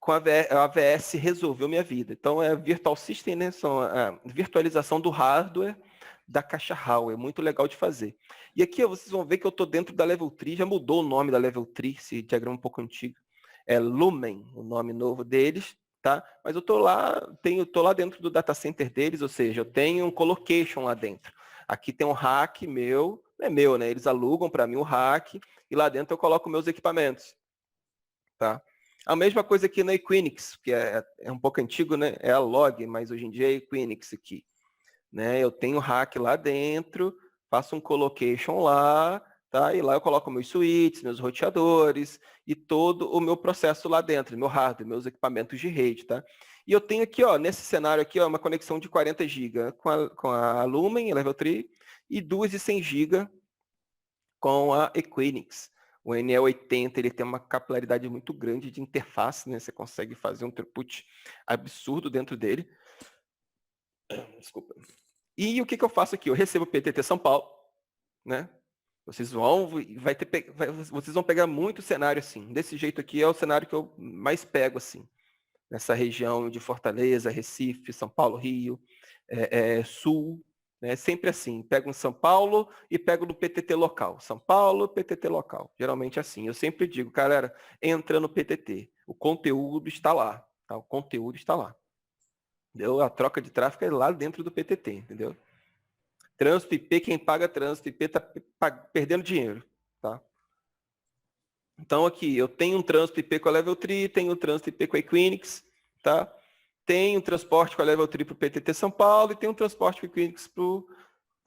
com a AVS resolveu minha vida. Então, é Virtual System, né? São a virtualização do hardware da caixa HAL. É muito legal de fazer. E aqui vocês vão ver que eu estou dentro da Level 3, já mudou o nome da Level 3, esse diagrama um pouco antigo. É Lumen, o nome novo deles, tá? Mas eu estou lá dentro do data center deles, ou seja, eu tenho um colocation lá dentro. Aqui tem um rack meu, não é meu, né? Eles alugam para mim um rack e lá dentro eu coloco meus equipamentos, tá? A mesma coisa aqui na Equinix, que é um pouco antigo, né? É a Log, mas hoje em dia é a Equinix aqui, né? Eu tenho rack lá dentro, faço um colocation lá, tá? E lá eu coloco meus switches, meus roteadores e todo o meu processo lá dentro, meu hardware, meus equipamentos de rede, tá? E eu tenho aqui, ó, nesse cenário aqui, ó, uma conexão de 40 GB com a Lumen, Level 3, e 2 de 100 GB com a Equinix. O NE80 ele tem uma capilaridade muito grande de interface, né? Você consegue fazer um throughput absurdo dentro dele. Desculpa. E o que eu faço aqui? Eu recebo o PTT São Paulo, né? Vocês vão pegar muito cenário assim. Desse jeito aqui é o cenário que eu mais pego assim, nessa região de Fortaleza, Recife, São Paulo, Rio, Sul, né? Sempre assim. Pego em São Paulo e pego no PTT local. São Paulo, PTT local. Geralmente assim. Eu sempre digo, galera, entra no PTT. O conteúdo está lá. Tá? O conteúdo está lá. Entendeu? A troca de tráfego é lá dentro do PTT, entendeu? Trânsito IP, quem paga trânsito IP está perdendo dinheiro, tá? Então aqui, eu tenho um trânsito IP com a Level 3, tenho um trânsito IP com a Equinix, tá? Tenho um transporte com a Level 3 para o PTT São Paulo e tenho um transporte com a Equinix para o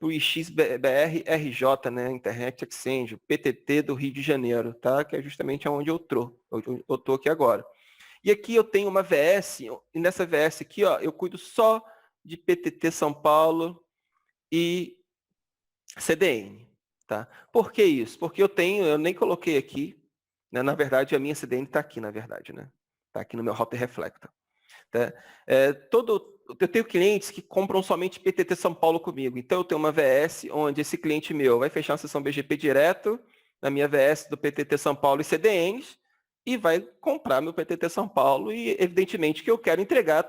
IXBR RJ, né? Internet Exchange, o PTT do Rio de Janeiro, tá? Que é justamente onde eu tô aqui agora. E aqui eu tenho uma VS, e nessa VS aqui, ó, eu cuido só de PTT São Paulo e CDN, tá? Por que isso? Porque eu nem coloquei aqui, né? Na verdade, a minha CDN está aqui, na verdade, né? Está aqui no meu Router Reflector. Tá? Eu tenho clientes que compram somente PTT São Paulo comigo. Então, eu tenho uma VS onde esse cliente meu vai fechar uma sessão BGP direto na minha VS do PTT São Paulo e CDNs e vai comprar meu PTT São Paulo e, evidentemente, que eu quero entregar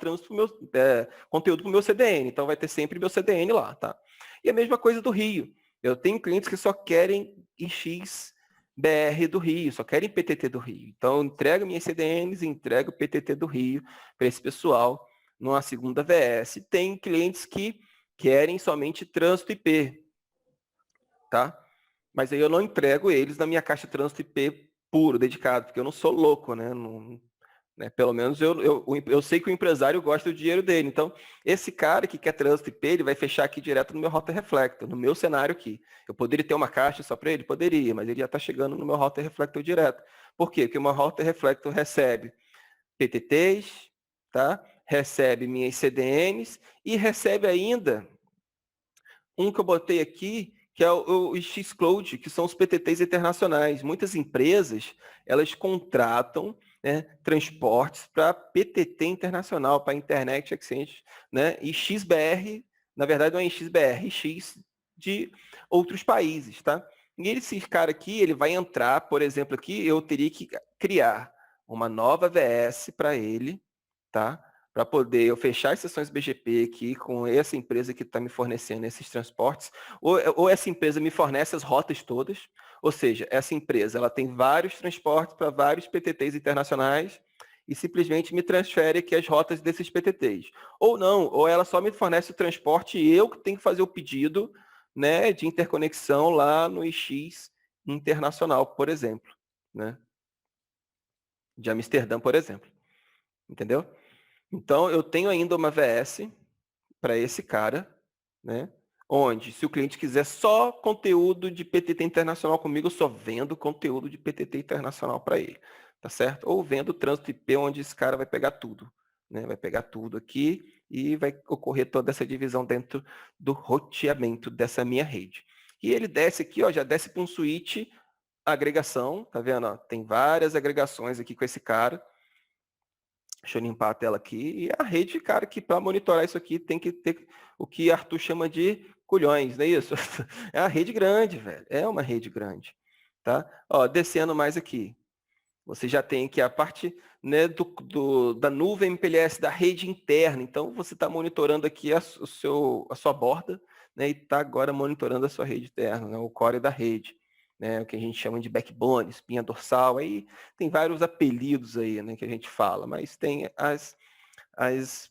conteúdo para o meu CDN. Então, vai ter sempre meu CDN lá, tá? E a mesma coisa do Rio. Eu tenho clientes que só querem X BR do Rio, só querem PTT do Rio. Então, eu entrego minhas CDNs, entrego o PTT do Rio para esse pessoal numa segunda VS. Tem clientes que querem somente trânsito IP, tá? Mas aí eu não entrego eles na minha caixa trânsito IP puro, dedicado, porque eu não sou louco, né? Não, né? Pelo menos eu sei que o empresário gosta do dinheiro dele. Então, esse cara que quer trânsito IP, ele vai fechar aqui direto no meu Router Reflector, no meu cenário aqui. Eu poderia ter uma caixa só para ele? Poderia, mas ele já está chegando no meu Router Reflector direto. Por quê? Porque o meu Router Reflector recebe PTTs, tá? Recebe minhas CDNs e recebe ainda um que eu botei aqui, que é o Xcloud, que são os PTTs internacionais. Muitas empresas, elas contratam, né, transportes para PTT internacional, para Internet Exchange, né, e XBR, na verdade não é XBR, X de outros países, tá? E esse cara aqui, ele vai entrar, por exemplo, aqui, eu teria que criar uma nova VS para ele, tá? Para poder eu fechar as sessões BGP aqui com essa empresa que está me fornecendo esses transportes, ou essa empresa me fornece as rotas todas, ou seja, essa empresa ela tem vários transportes para vários PTTs internacionais e simplesmente me transfere aqui as rotas desses PTTs. Ou não, ou ela só me fornece o transporte e eu que tenho que fazer o pedido, né, de interconexão lá no IX internacional, por exemplo, né? De Amsterdã, por exemplo. Entendeu? Então, eu tenho ainda uma VS para esse cara, né? Onde, se o cliente quiser só conteúdo de PTT internacional comigo, eu só vendo conteúdo de PTT internacional para ele, tá certo? Ou vendo trânsito IP, onde esse cara vai pegar tudo, né? Vai pegar tudo aqui e vai ocorrer toda essa divisão dentro do roteamento dessa minha rede. E ele desce aqui, ó, já desce para um switch agregação, tá vendo? Ó, tem várias agregações aqui com esse cara. Deixa eu limpar a tela aqui. E a rede, cara, que para monitorar isso aqui tem que ter o que Arthur chama de culhões, não é isso? É uma rede grande, velho. É uma rede grande. Tá? Ó, descendo mais aqui. Você já tem aqui a parte, né, da nuvem MPLS, da rede interna. Então, você está monitorando aqui a sua borda, né, e está agora monitorando a sua rede interna, né, o core da rede, né, o que a gente chama de backbone, espinha dorsal. Aí tem vários apelidos aí, né, que a gente fala, mas tem as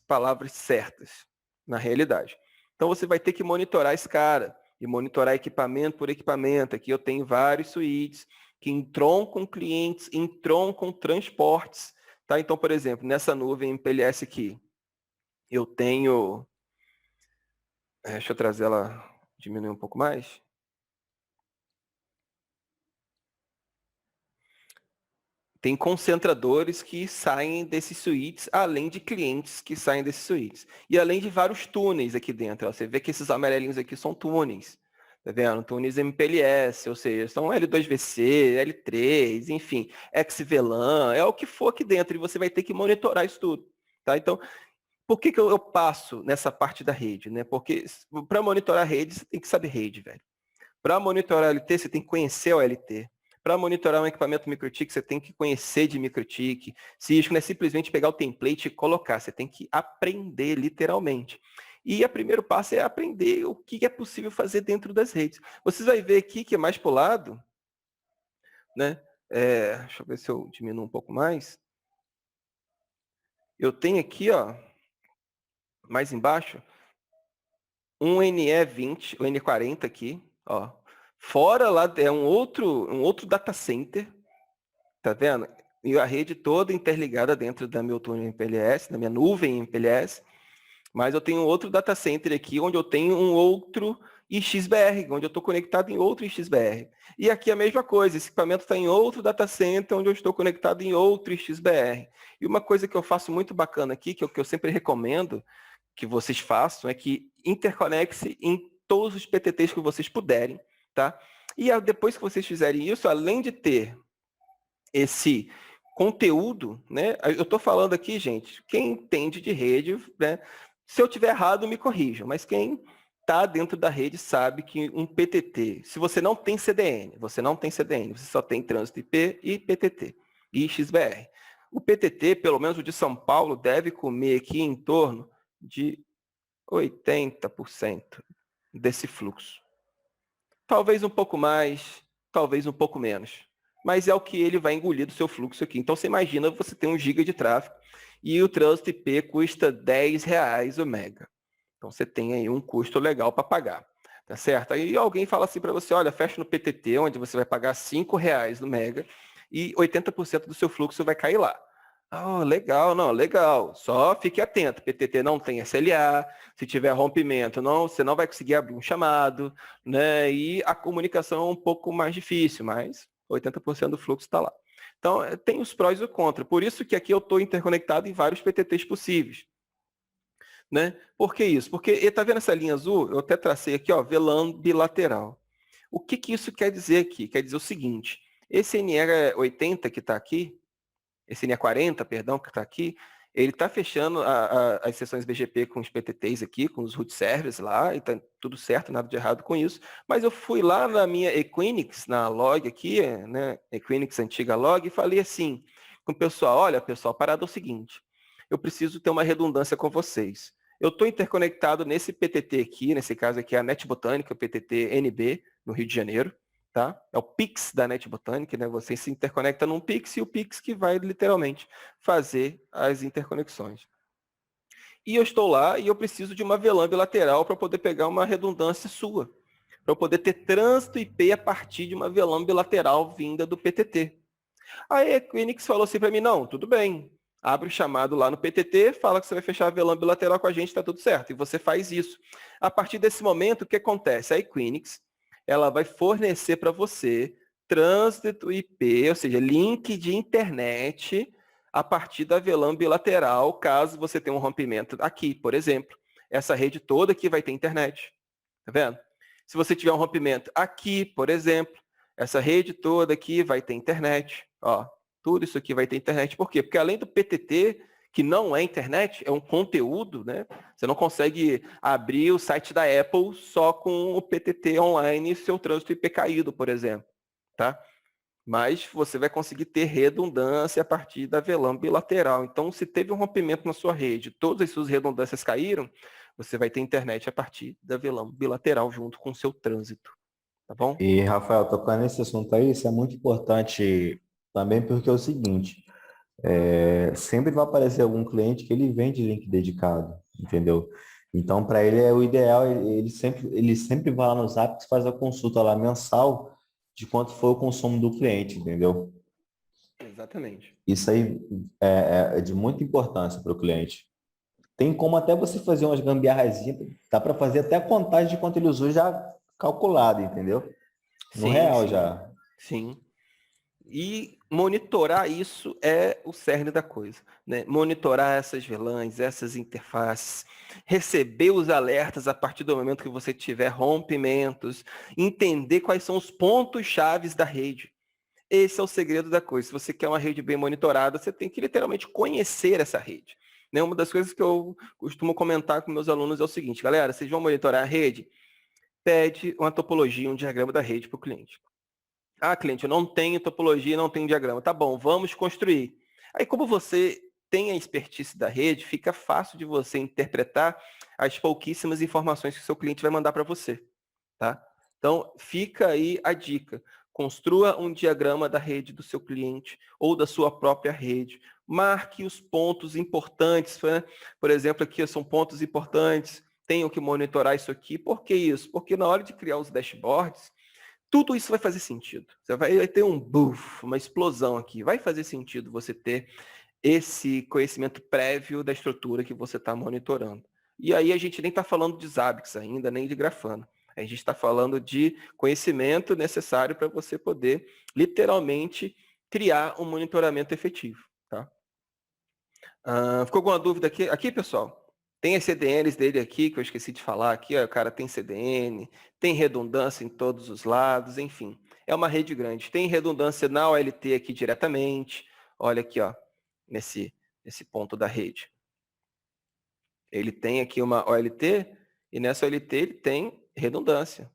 palavras certas na realidade. Então, você vai ter que monitorar esse cara e monitorar equipamento por equipamento. Aqui eu tenho vários switches que entroncam clientes, entroncam transportes. Tá? Então, por exemplo, nessa nuvem MPLS aqui, eu tenho... deixa eu trazer ela, diminuir um pouco mais. Tem concentradores que saem desses switches, além de clientes que saem desses switches. E além de vários túneis aqui dentro. Ó. Você vê que esses amarelinhos aqui são túneis. Tá vendo? Túneis MPLS, ou seja, são L2VC, L3, enfim, XVLAN, é o que for aqui dentro. E você vai ter que monitorar isso tudo. Tá? Então, por que eu passo nessa parte da rede? Né? Porque para monitorar a rede, você tem que saber rede, velho. Para monitorar a LT, você tem que conhecer o LT. Para monitorar um equipamento MikroTik, você tem que conhecer de MikroTik. Cisco não é simplesmente pegar o template e colocar, você tem que aprender literalmente. E o primeiro passo é aprender o que é possível fazer dentro das redes. Vocês vão ver aqui que é mais para o lado, né? Deixa eu ver se eu diminuo um pouco mais. Eu tenho aqui, ó, mais embaixo, um NE20, o N40 aqui, ó. Fora lá é um outro data center, tá vendo? E a rede toda interligada dentro da meu túnel MPLS, da minha nuvem MPLS. Mas eu tenho outro data center aqui, onde eu tenho um outro XBR, onde eu estou conectado em outro XBR. E aqui a mesma coisa, esse equipamento está em outro data center, onde eu estou conectado em outro XBR. E uma coisa que eu faço muito bacana aqui, que eu sempre recomendo que vocês façam, é que interconecte em todos os PTTs que vocês puderem, tá? E depois que vocês fizerem isso, além de ter esse conteúdo, né? Eu estou falando aqui, gente, quem entende de rede, né? Se eu tiver errado, me corrijam, mas quem está dentro da rede sabe que um PTT, se você não tem CDN, você só tem trânsito IP e PTT, e XBR. O PTT, pelo menos o de São Paulo, deve comer aqui em torno de 80% desse fluxo. Talvez um pouco mais, talvez um pouco menos. Mas é o que ele vai engolir do seu fluxo aqui. Então, você imagina você tem 1 GB de tráfego e o trânsito IP custa R$10 o mega. Então, você tem aí um custo legal para pagar. Tá certo? Aí alguém fala assim para você, olha, fecha no PTT, onde você vai pagar R$5 no mega e 80% do seu fluxo vai cair lá. Oh, legal, não, legal. Só fique atento. PTT não tem SLA. Se tiver rompimento, não, você não vai conseguir abrir um chamado, né? E a comunicação é um pouco mais difícil, mas 80% do fluxo está lá. Então, tem os prós e os contras. Por isso que aqui eu estou interconectado em vários PTTs possíveis. Né? Por que isso? Porque, está vendo essa linha azul? Eu até tracei aqui, ó, VLAN bilateral. O que isso quer dizer aqui? Quer dizer o seguinte, esse NR80 que está aqui, esse NE40, perdão, que está aqui, ele está fechando as sessões BGP com os PTTs aqui, com os root servers lá, e está tudo certo, nada de errado com isso. Mas eu fui lá na minha Equinix, na log aqui, né, Equinix antiga log, e falei assim com o pessoal, olha, pessoal, a parada é o seguinte, eu preciso ter uma redundância com vocês. Eu estou interconectado nesse PTT aqui, nesse caso aqui é a Net Botânica, o PTT NB, no Rio de Janeiro. Tá? É o Pix da Net Botânica, né? Você se interconecta num Pix e o Pix que vai literalmente fazer as interconexões. E eu estou lá e eu preciso de uma VLAN bilateral para poder pegar uma redundância sua, para eu poder ter trânsito IP a partir de uma VLAN bilateral vinda do PTT. Aí a Equinix falou assim para mim, não, tudo bem, abre o chamado lá no PTT, fala que você vai fechar a VLAN bilateral com a gente, está tudo certo. E você faz isso. A partir desse momento, o que acontece? A Equinix ela vai fornecer para você trânsito IP, ou seja, link de internet a partir da VLAN bilateral, caso você tenha um rompimento aqui, por exemplo. Essa rede toda aqui vai ter internet. Tá vendo? Se você tiver um rompimento aqui, por exemplo, essa rede toda aqui vai ter internet. Ó, tudo isso aqui vai ter internet. Por quê? Porque além do PTT, que não é internet, é um conteúdo, né? Você não consegue abrir o site da Apple só com o PTT online e seu trânsito IP caído, por exemplo. Tá? mas você vai conseguir ter redundância a partir da VLAN bilateral. Então, se teve um rompimento na sua rede, todas as suas redundâncias caíram, você vai ter internet a partir da VLAN bilateral junto com o seu trânsito, tá bom? E, Rafael, tocando nesse assunto aí, isso é muito importante também porque é o seguinte, sempre vai aparecer algum cliente que ele vende link dedicado, entendeu? Então, para ele é o ideal, ele sempre vai lá no Zap e faz a consulta lá mensal de quanto foi o consumo do cliente, entendeu? Exatamente. Isso aí é de muita importância para o cliente. Tem como até você fazer umas gambiarrazinhas, dá para fazer até a contagem de quanto ele usou já calculado, entendeu? No Sim, real sim, já. sim. E monitorar isso é o cerne da coisa, né? Monitorar essas VLANs, essas interfaces, receber os alertas a partir do momento que você tiver rompimentos, entender quais são os pontos chaves da rede. Esse é o segredo da coisa. Se você quer uma rede bem monitorada, você tem que literalmente conhecer essa rede. Né? Uma das coisas que eu costumo comentar com meus alunos é o seguinte, galera, vocês vão monitorar a rede, pede uma topologia, um diagrama da rede para o cliente. Ah, cliente, eu não tenho topologia, não tenho diagrama. Tá bom, vamos construir. Aí, como você tem a expertise da rede, fica fácil de você interpretar as pouquíssimas informações que o seu cliente vai mandar para você, tá? Então, fica aí a dica. Construa um diagrama da rede do seu cliente ou da sua própria rede. Marque os pontos importantes, né? Por exemplo, aqui são pontos importantes. Tenho que monitorar isso aqui. Por que isso? Porque na hora de criar os dashboards, tudo isso vai fazer sentido. Você vai ter um buff, uma explosão aqui. Vai fazer sentido você ter esse conhecimento prévio da estrutura que você está monitorando. E aí a gente nem está falando de Zabbix ainda, nem de Grafana. A gente está falando de conhecimento necessário para você poder, literalmente, criar um monitoramento efetivo. Tá? Ficou alguma dúvida aqui? Aqui, pessoal, tem as CDNs dele aqui, que eu esqueci de falar aqui. Ó, o cara tem CDN, tem redundância em todos os lados, enfim. É uma rede grande. Tem redundância na OLT aqui diretamente. Olha aqui, ó, nesse ponto da rede. Ele tem aqui uma OLT e nessa OLT ele tem redundância.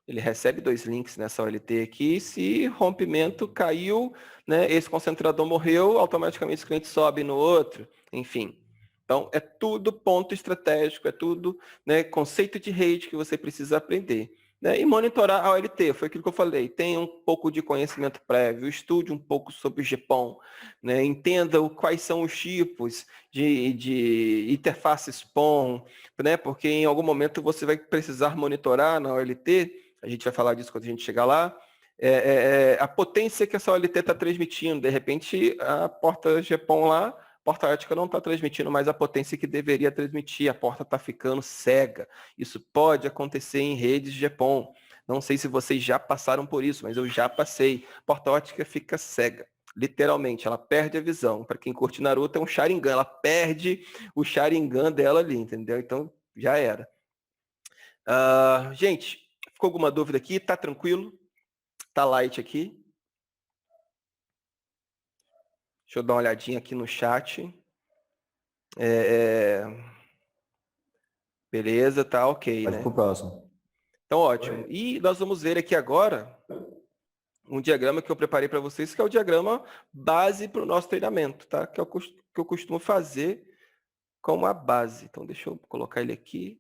Ele recebe 2 links nessa OLT aqui. Se rompimento caiu, né, esse concentrador morreu, automaticamente o cliente sobe no outro. Enfim. Então, é tudo ponto estratégico, é tudo, né, conceito de rede que você precisa aprender. Né? E monitorar a OLT, foi aquilo que eu falei. Tenha um pouco de conhecimento prévio, estude um pouco sobre o GPON, né? Entenda quais são os tipos de interfaces PON, né? Porque em algum momento você vai precisar monitorar na OLT. A gente vai falar disso quando a gente chegar lá. A potência que essa OLT está transmitindo. De repente, a porta GPON lá, a porta ática não está transmitindo mais a potência que deveria transmitir. A porta está ficando cega. Isso pode acontecer em redes GPON. Não sei se vocês já passaram por isso, mas eu já passei. A porta ótica fica cega. Literalmente, ela perde a visão. Para quem curte Naruto, é um Sharingan. Ela perde o Sharingan dela ali, entendeu? Então, já era. Gente, ficou alguma dúvida aqui? Tá tranquilo? Tá light aqui? Deixa eu dar uma olhadinha aqui no chat. É, beleza, tá ok, Pode ir né? pro próximo. Então, ótimo. E nós vamos ver aqui agora um diagrama que eu preparei para vocês, que é o diagrama base para o nosso treinamento, tá? Que eu costumo fazer como a base. Então, deixa eu colocar ele aqui.